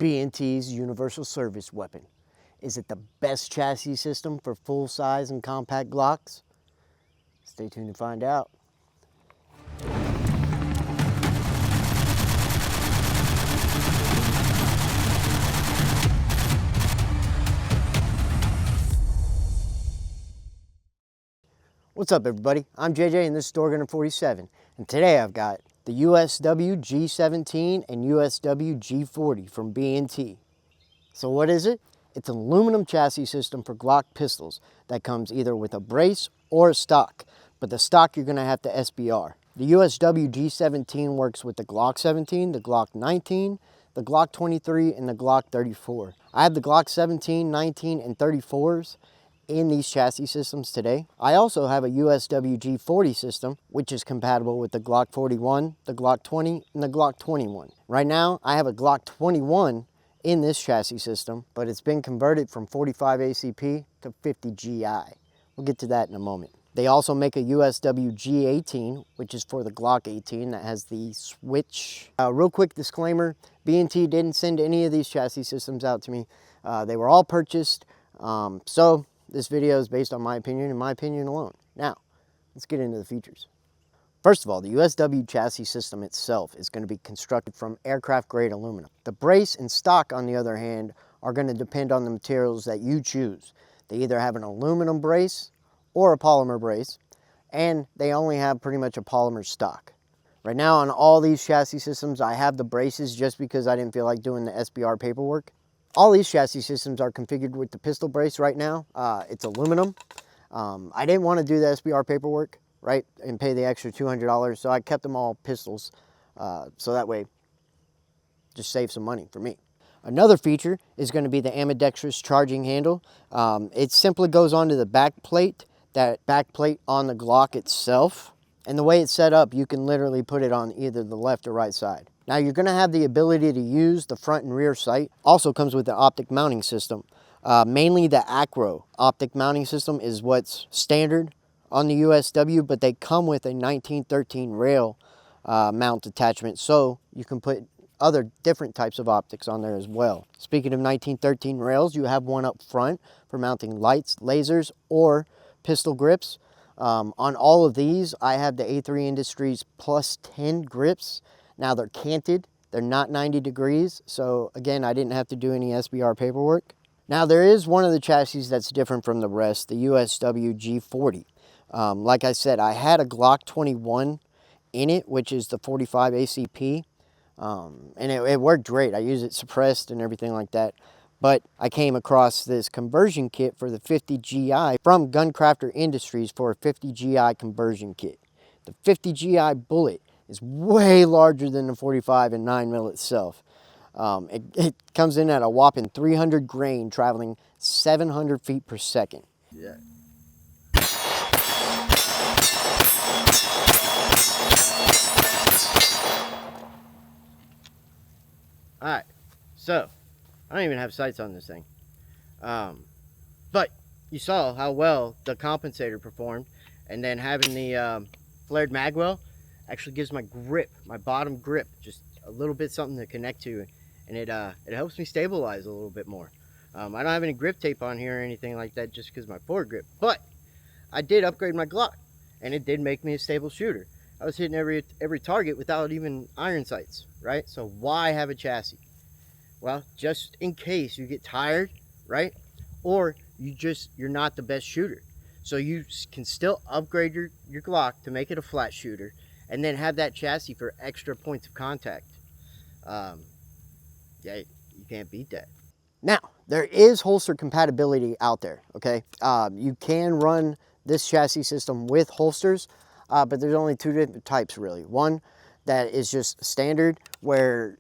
B&T's Universal Service Weapon. Is it the best chassis system for full-size and compact Glocks? Stay tuned to find out. What's up, everybody? I'm JJ and this is Store Gunner 47, and today I've got the USW-G17 and USW-G40 from B&T. So what is it? It's an aluminum chassis system for Glock pistols that comes either with a brace or a stock, but the stock you're going to have to SBR. The USW-G17 works with the Glock 17, the Glock 19, the Glock 23, and the Glock 34. I have the Glock 17, 19, and 34s in these chassis systems today. I also have a USW-G40 system, which is compatible with the Glock 41, the Glock 20, and the Glock 21. Right now, I have a Glock 21 in this chassis system, but it's been converted from 45 ACP to 50 GI. We'll get to that in a moment. They also make a USW-G18, which is for the Glock 18 that has the switch. Real quick disclaimer, B&T didn't send any of these chassis systems out to me. They were all purchased, so this video is based on my opinion and my opinion alone. Now, let's get into the features. First of all, the USW chassis system itself is going to be constructed from aircraft grade aluminum. The brace and stock, on the other hand, are going to depend on the materials that you choose. They either have an aluminum brace or a polymer brace, and they only have pretty much a polymer stock. Right now on all these chassis systems, I have the braces just because I didn't feel like doing the SBR paperwork. All these chassis systems are configured with the pistol brace right now. It's aluminum. I didn't want to do the SBR paperwork, right, and pay the extra $200, so I kept them all pistols, so that way just save some money for me. Another feature is going to be the ambidextrous charging handle. It simply goes onto the back plate, that back plate on the Glock itself, and the way it's set up, you can literally put it on either the left or right side. Now you're going to have the ability to use the front and rear sight. Also comes with the optic mounting system. Mainly the Acro optic mounting system is what's standard on the USW, but they come with a 1913 rail mount attachment, so you can put other different types of optics on there as well. Speaking of 1913 rails, you have one up front for mounting lights, lasers, or pistol grips. On all of these, I have the A3 Industries Plus 10 grips. Now they're canted, they're not 90 degrees, so again, I didn't have to do any SBR paperwork. Now there is one of the chassis that's different from the rest, the USW-G40. Like I said, I had a Glock 21 in it, which is the 45 ACP, and it worked great. I used it suppressed and everything like that. But I came across this conversion kit for the 50 GI from Guncrafter Industries for a 50 GI conversion kit. The 50 GI bullet is way larger than the 45 and 9mm itself. It comes in at a whopping 300 grain, traveling 700 feet per second. Yeah. All right, so I don't even have sights on this thing. But you saw how well the compensator performed, and then having the flared magwell actually gives my grip, my bottom grip, just a little bit something to connect to, and it helps me stabilize a little bit more. I don't have any grip tape on here or anything like that just because of my forward grip, but I did upgrade my Glock, and it did make me a stable shooter. I was hitting every target without even iron sights, right? So why have a chassis? Well, just in case you get tired, right? Or you're not the best shooter. So you can still upgrade your Glock to make it a flat shooter, and then have that chassis for extra points of contact. Yeah, you can't beat that. Now, there is holster compatibility out there, okay? You can run this chassis system with holsters, but there's only two different types, really. One that is just standard, where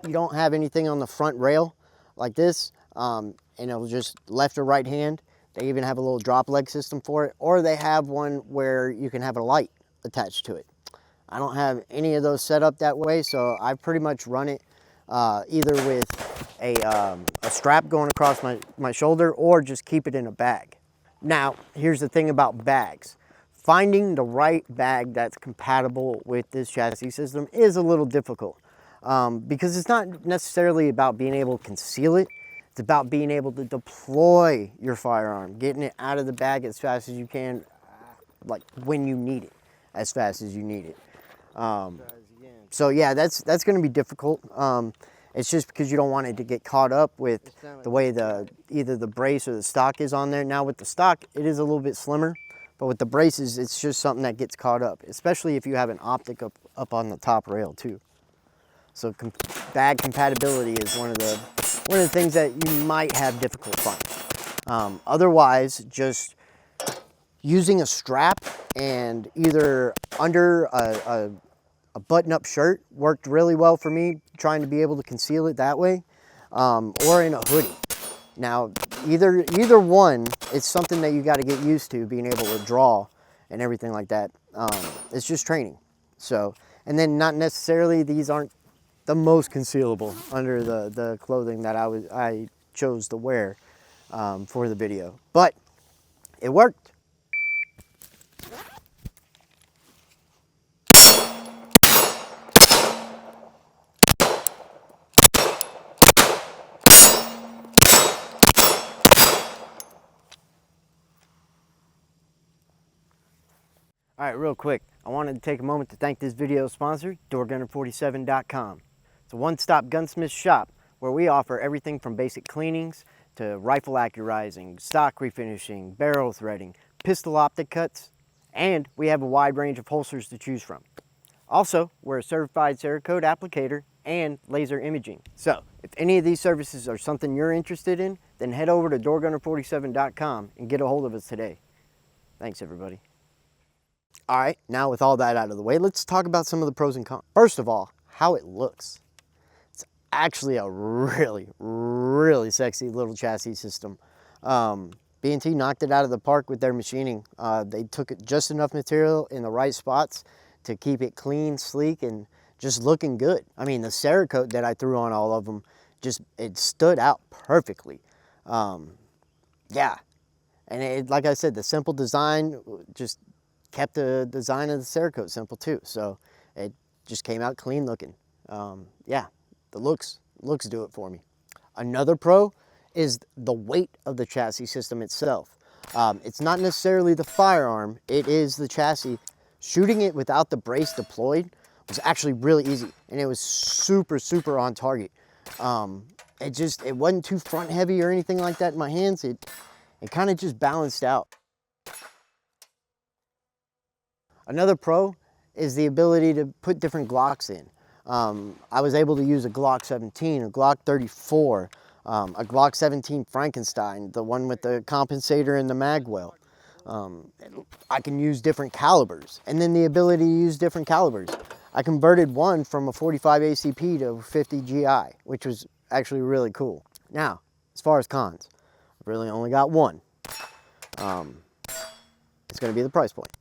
you don't have anything on the front rail like this, and it'll just left or right hand. They even have a little drop leg system for it, or they have one where you can have a light attached to it. I don't have any of those set up that way, so I pretty much run it either with a strap going across my shoulder, or just keep it in a bag. Now, here's the thing about bags. Finding the right bag that's compatible with this chassis system is a little difficult. because it's not necessarily about being able to conceal it. It's about being able to deploy your firearm, getting it out of the bag as fast as you can, like when you need it, as fast as you need it. So yeah, that's going to be difficult. It's just because you don't want it to get caught up with the way either the brace or the stock is on there. Now with the stock, it is a little bit slimmer, but with the braces, it's just something that gets caught up, especially if you have an optic up on the top rail too. So bag compatibility is one of the things that you might have difficult finding. Otherwise, just using a strap and either under a button-up shirt worked really well for me, trying to be able to conceal it that way, or in a hoodie. Now, either one, it's something that you got to get used to, being able to draw and everything like that. It's just training. So, and then not necessarily, these aren't the most concealable under the clothing that I chose to wear for the video, but it worked. All right, real quick, I wanted to take a moment to thank this video sponsor, DoorGunner47.com. It's a one-stop gunsmith shop where we offer everything from basic cleanings to rifle accurizing, stock refinishing, barrel threading, pistol optic cuts, and we have a wide range of holsters to choose from. Also, we're a certified Cerakote applicator and laser imaging. So, if any of these services are something you're interested in, then head over to DoorGunner47.com and get a hold of us today. Thanks, everybody. All right, now with all that out of the way, let's talk about some of the pros and cons. First of all, how it looks. It's actually a really, really sexy little chassis system. B&T knocked it out of the park with their machining. They took just enough material in the right spots to keep it clean, sleek, and just looking good. I mean, the Cerakote that I threw on all of them, it stood out perfectly. Yeah, and like I said, the simple design just kept the design of the Cerakote simple too, so it just came out clean looking. Yeah, the looks do it for me. Another pro is the weight of the chassis system itself. It's not necessarily the firearm, it is the chassis. Shooting it without the brace deployed was actually really easy, and it was super, super on target. It wasn't too front heavy or anything like that in my hands. It kind of just balanced out. Another pro is the ability to put different Glocks in. I was able to use a Glock 17, a Glock 34, a Glock 17 Frankenstein, the one with the compensator and the mag well. I can use different calibers, and then the ability to use different calibers. I converted one from a 45 ACP to a 50 GI, which was actually really cool. Now, as far as cons, I've really only got one. It's going to be the price point.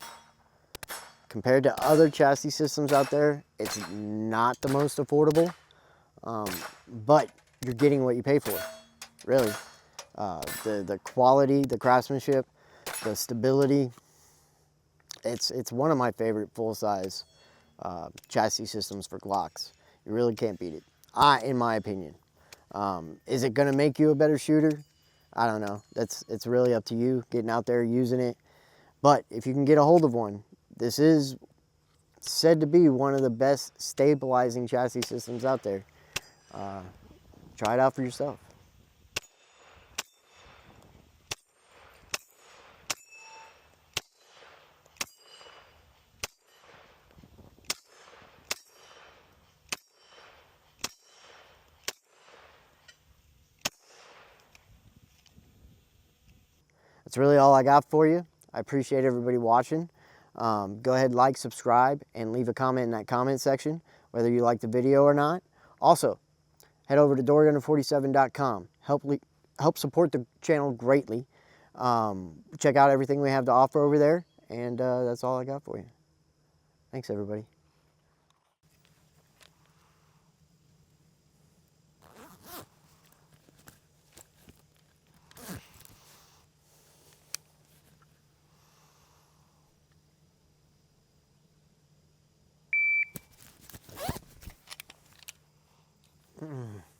Compared to other chassis systems out there, it's not the most affordable, but you're getting what you pay for, really. The quality, the craftsmanship, the stability, it's one of my favorite full-size chassis systems for Glocks. You really can't beat it, in my opinion. Is it going to make you a better shooter? I don't know. It's really up to you, getting out there, using it. But if you can get a hold of one, this is said to be one of the best stabilizing chassis systems out there. Try it out for yourself. That's really all I got for you. I appreciate everybody watching. Go ahead, like, subscribe, and leave a comment in that comment section, whether you like the video or not. Also, head over to DoorGunner47.com. Help support the channel greatly. Check out everything we have to offer over there, and that's all I got for you. Thanks, everybody. Mm.